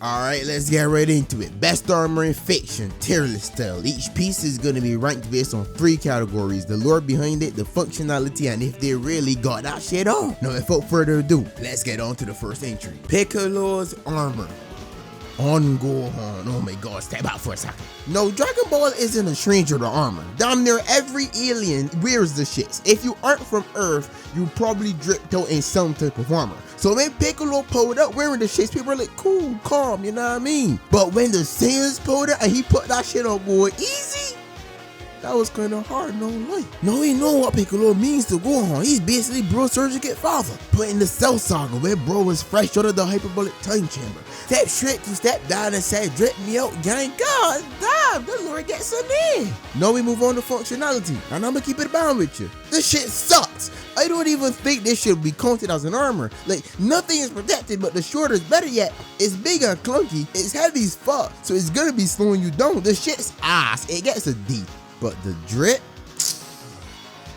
Alright, let's get right into it. Best armor in fiction, tier list style. Each piece is going to be ranked based on 3 categories: the lore behind it, the functionality, and if they really got that shit on. Now without further ado, let's get on to the first entry. Piccolos Armor. On Gohan. Oh my god, step out for a second. No, Dragon Ball isn't a stranger to armor. Damn near every alien wears the shits. If you aren't from Earth, you probably dripped out in some type of armor. So when Piccolo pulled up wearing the shits, people were like, cool, calm, you know what I mean? But when the Saiyans pulled up and he put that shit on board easy, that was kind of hard, no lie. Now we know what Piccolo means to Gohan. He's basically Berserker father. But in the Cell Saga, where bro was fresh out of the hyperbolic time chamber, step straight to step down and said, drip me out, gang. God damn, the Lord gets some in. Now we move on to functionality, and I'm gonna keep it bound with you. This shit sucks. I don't even think this should be counted as an armor. Like, nothing is protected, but the shorter is better yet. It's big and clunky, it's heavy as fuck, so it's gonna be slowing you down. The shit's ass, it gets a D. But the drip,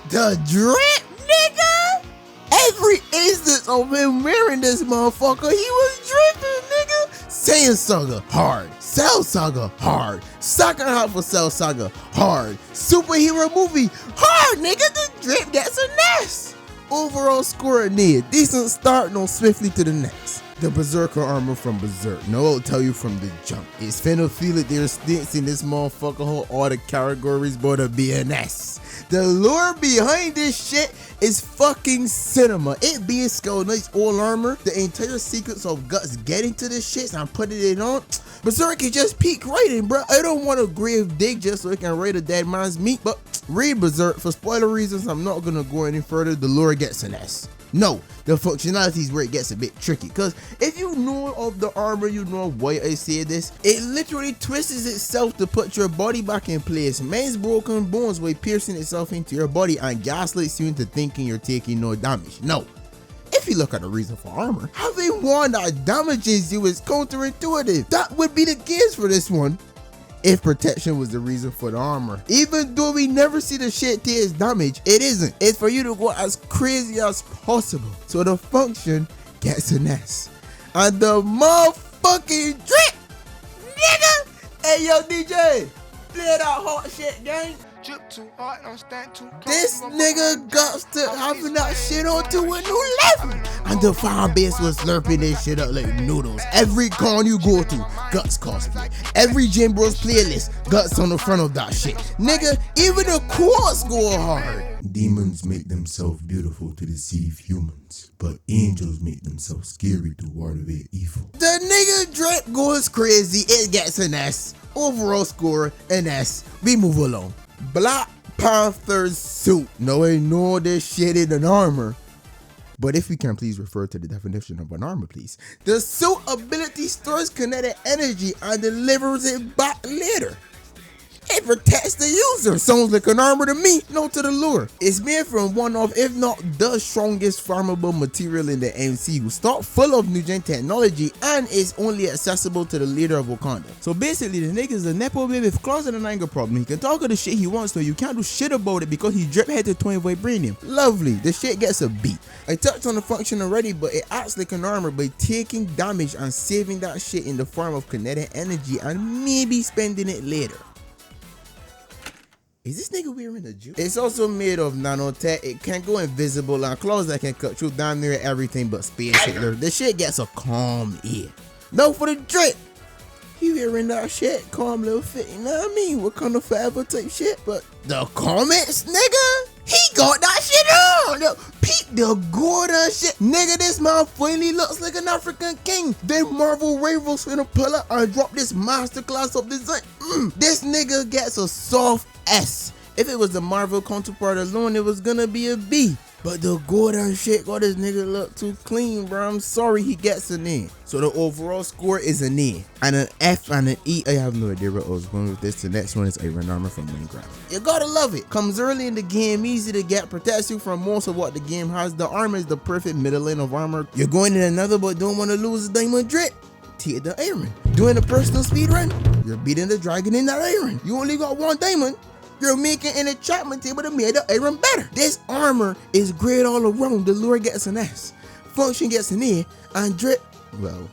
nigga! Every instance of him wearing this motherfucker, he was dripping, nigga! Saiyan Saga, hard. Cell Saga, hard. Second half of Cell Saga, hard. Superhero movie, hard, nigga! The drip gets a nest! Overall score a near. Decent start, no swiftly to the next. The Berserker Armor from Berserk. No, I'll tell you from the jump. It's finna feel it. There's stints in this motherfucker whole all the categories but a BNS. The lore behind this shit is fucking cinema. It being Skull Knight's all armor, the entire sequence of Guts getting to this shit and putting it on. Berserk is just peak writing, bro. I don't want to grave dig just so I can rate a dead man's meat, but read Berserk. For spoiler reasons, I'm not gonna go any further. The lore gets an S. No, the functionality is where it gets a bit tricky, because if you know of the armor, you know why I say this. It literally twists itself to put your body back in place, mends broken bones by piercing itself into your body, and gaslights you into thinking you're taking no damage. No. If you look at the reason for armor, having one that damages you is counterintuitive. That would be the case for this one if protection was the reason for the armor. Even though we never see the shit to its damage, it isn't. It's for you to go as crazy as possible. So the function gets an S. And the motherfucking drip, nigga! Hey yo DJ, play that hot shit, gang. This nigga got to having that shit on to a new level. And the fan base was slurping this shit up like noodles. Every con you go to, Guts cosplay. Every Gym Bros playlist, Guts on the front of that shit. Nigga, even the quads go hard. Demons make themselves beautiful to deceive humans, but angels make themselves scary to ward away evil. The nigga drip goes crazy, it gets an S. Overall score, an S. We move along. Black Panther's suit. Now I know this shit is an armor, but if we can please refer to the definition of an armor, please. The suit ability stores kinetic energy and delivers it back later. It protects the user. Sounds like an armor to me. No to the lure. It's made from one of, if not the strongest farmable material in the MCU. Stock full of new gen technology and is only accessible to the leader of Wakanda. So basically, the nigga's a nepo baby with closet and anger problem. He can talk of the shit he wants, so you can't do shit about it because he drip head to 20 vibranium. Lovely. The shit gets a beat. I touched on the function already, but it acts like an armor by taking damage and saving that shit in the form of kinetic energy and maybe spending it later. Is this nigga wearing a juice? It's also made of nanotech. It can go invisible and claws that can cut through damn near everything but space Hitler. The shit gets a calm ear. No for the drip. He wearing that shit, calm little fit, you know what I mean? Wakanda forever type shit. But the comments, nigga, he got that shit on. Yo, peep the Gordon shit. Nigga, this man finally looks like an African king. Then Marvel Rivals finna pull up and drop this masterclass of design. This nigga gets a soft S. If it was the Marvel counterpart alone, it was gonna be a B. But the Gordon shit got this nigga look too clean, bro. I'm sorry, he gets an A. So the overall score is an A. And an F and an E. I have no idea where I was going with this. The next one is Iron Armor from Minecraft. You gotta love it. Comes early in the game, easy to get, protects you from most of what the game has. The armor is the perfect middle lane of armor. You're going in another but don't want to lose the diamond drip. Take the iron. Doing a personal speed run, you're beating the dragon in that iron. You only got one diamond. You're making an enchantment table to make the iron better. This armor is great all around. The lure gets an S. Function gets an A. And drip, well,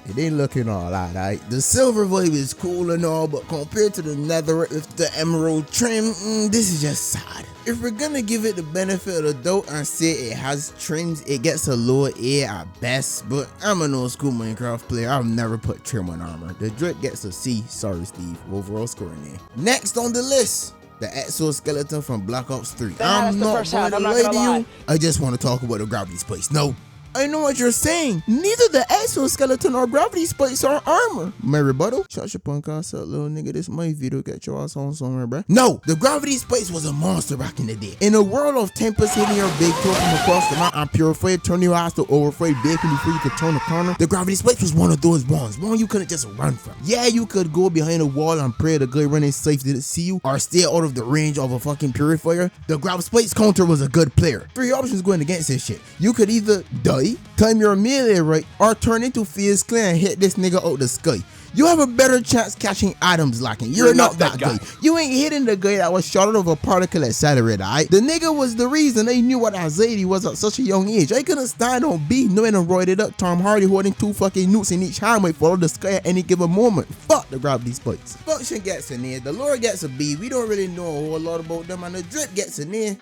It ain't looking all right. The silver vibe is cool and all, but compared to the netherite with the emerald trim, this is just sad. If we're gonna give it the benefit of the doubt and say it has trims, it gets a lower A at best, but I'm an old school Minecraft player. I've never put trim on armor. The drip gets a C. Sorry, Steve. Overall scoring there. Next on the list, the Exoskeleton from Black Ops 3. I'm not gonna lie to you. I just want to talk about the gravity spikes. No, I know what you're saying. Neither the Exoskeleton or gravity spikes are armor. My rebuttal? Shut your punk ass up, little nigga. This my video. Get your ass on somewhere, bruh. No, the gravity spikes was a monster back in the day. In a world of tempest hitting your big toe from across the map and purified, turn your ass to overfried bacon before you could turn the corner, the gravity spikes was one of those ones. One you couldn't just run from. Yeah, you could go behind a wall and pray the guy running safe didn't see you, or stay out of the range of a fucking purifier. The gravity spikes counter was a good player. 3 options going against this shit. You could either die, time your melee right, or turn into Fierce Clan and hit this nigga out the sky. You have a better chance catching items lacking. You're not that guy. You ain't hitting the guy that was shot out of a particle accelerator, alright? The nigga was the reason they knew what anxiety was at such a young age. I couldn't stand on B knowing and roided up Tom Hardy holding 2 fucking nukes in each hand might follow the sky at any given moment. Fuck the gravity spikes. Function gets an A, the lore gets a B. We don't really know a whole lot about them, and the drip gets an A.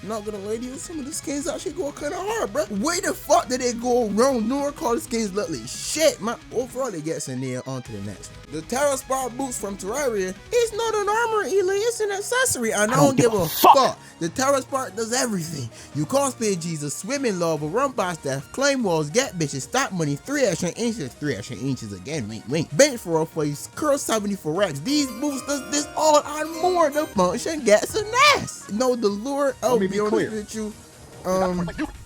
Not gonna lie to you, some of the skins actually go kind of hard, bro. Where the fuck did it go wrong? No one called the skins look like shit, man. Overall, it gets in there. On to the next one. The Terra Spark boots from Terraria is not an armor, Eli. It's an accessory. I don't give a fuck. The Terra Spark does everything. You cosplay Jesus, swim in lava, run past death, climb walls, get bitches, stack money, 3 extra inches, 3 extra inches again, wink. Bench for a face, curl 70 for racks. These boots does this all and more. The function gets an S. No, the lure, I'll be honest with you.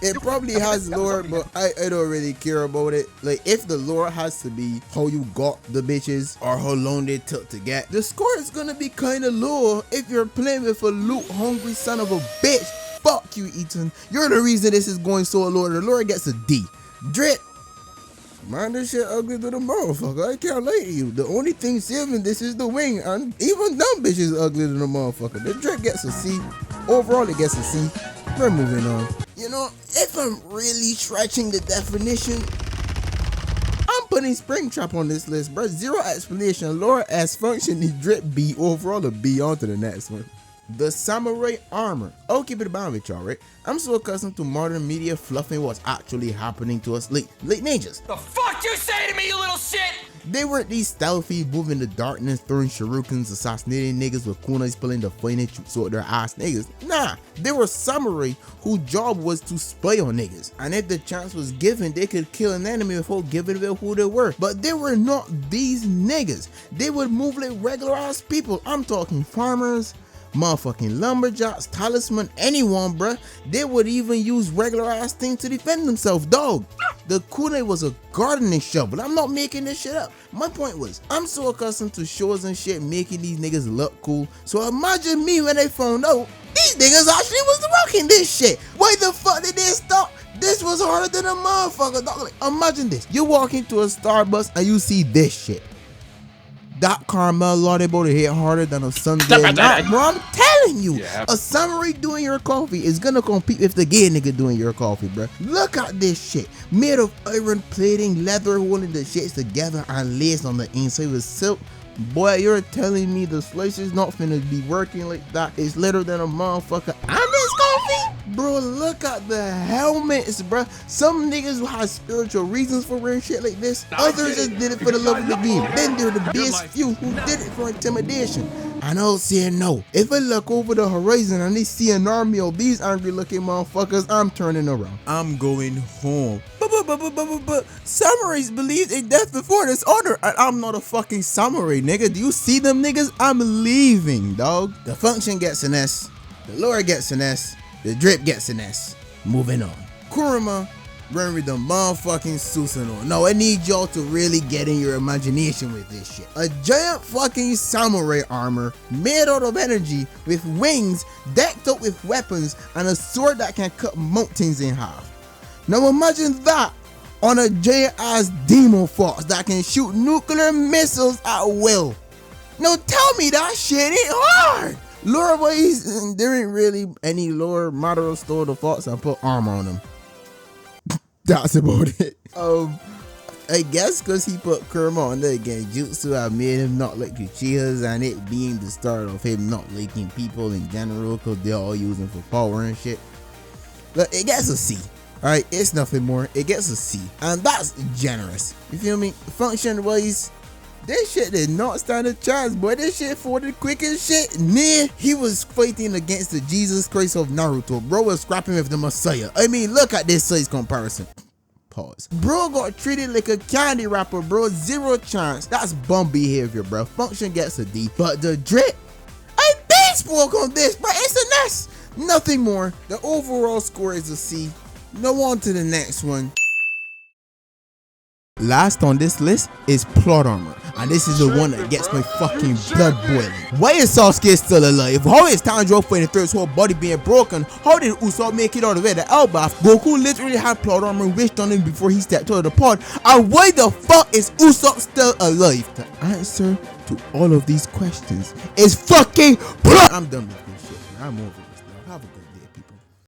It probably has lore, but I don't really care about it. Like, if the lore has to be how you got the bitches or how long they took to get, the score is gonna be kind of low if you're playing with a loot hungry son of a bitch. Fuck you, Ethan. You're the reason this is going so low. The lore gets a D. Drip. Man, this shit ugly to the motherfucker. I can't lie to you. The only thing saving this is the wing, and even dumb bitch is ugly to the motherfucker. The drip gets a C. Overall, it gets a C. We're moving on. You know, if I'm really stretching the definition, I'm putting Springtrap on this list, bro. 0 explanation. Lore S, function is drip B. Overall, a B. On to the next one. The Samurai Armor. I'll keep it bound with y'all, right? I'm so accustomed to modern media fluffing what's actually happening to us late ninjas. The fuck you say to me, you little shit? They weren't these stealthy, moving the darkness, throwing shurikens, assassinating niggas with kunais, pulling the finest shoots out their ass niggas. Nah, they were samurai whose job was to spy on niggas. And if the chance was given, they could kill an enemy without giving away who they were. But they were not these niggas. They would move like regular ass people. I'm talking farmers, motherfucking lumberjacks, talisman, anyone, bruh. They would even use regular ass things to defend themselves, dog. The kunai was a gardening shovel. I'm not making this shit up. My point was, I'm so accustomed to shows and shit making these niggas look cool. So imagine me when they found out these niggas actually was rocking this shit. Why the fuck did they stop? This was harder than a motherfucker, dog. Like, imagine this. You walk into a Starbucks and you see this shit. That caramel latte about to hit harder than a Sunday night, bro. I'm telling you, a samurai doing your coffee is gonna compete with the gay nigga doing your coffee, bro. Look at this shit, made of iron plating, leather holding the shits together and laced on the inside with silk. Boy, you're telling me the slice is not finna be working like that? It's lighter than a motherfucker. And this coffee? Bro, look at the helmets, bro. Some niggas have spiritual reasons for wearing shit like this. Others just did it for the love of the game. Then there are the best few who did it for intimidation. And I'll say no. If I look over the horizon and I see an army of these angry looking motherfuckers, I'm turning around. I'm going home. But samurais believe in death before dishonor, and I'm not a fucking samurai, nigga. Do you see them niggas? I'm leaving, dog. The function gets an S. The lore gets an S. The drip gets an S. Moving on. Kuruma, run with the motherfucking Susanoo. Now I need y'all to really get in your imagination with this shit. A giant fucking samurai armor made out of energy with wings, decked out with weapons, and a sword that can cut mountains in half. Now imagine that on a giant ass demon fox that can shoot nuclear missiles at will. Now tell me that shit ain't hard. Lore wise, there ain't really any lore. Madara stole the fox and put armor on them. That's about it. I guess because he put Kuruma on the genjutsu, I made him not like Uchihas, and it being the start of him not liking people in general because they're all using for power and shit. But it gets a C. Alright, it's nothing more. It gets a C. And that's generous. You feel me? Function wise, this shit did not stand a chance, boy. This shit for the quickest shit. Nah, he was fighting against the Jesus Christ of Naruto. Bro was scrapping with the Messiah. I mean, look at this size comparison. Pause. Bro got treated like a candy wrapper, bro. Zero chance. That's bum behavior, bro. Function gets a D. But the drip, I big spoke on this, bro. It's a mess. Nothing more. The overall score is a C. Now on to the next one. Last on this list is plot armor, and this is the one that gets my fucking blood boiling. Why is Sasuke still alive? How is Tanjiro fighting through his whole body being broken? How did Usopp make it all the way to Elbaf? Goku literally had plot armor wished on him before he stepped out of the pod. And why the fuck is Usopp still alive? The answer to all of these questions is fucking plot. I'm done with this shit, man. I'm over this now. Have a good day.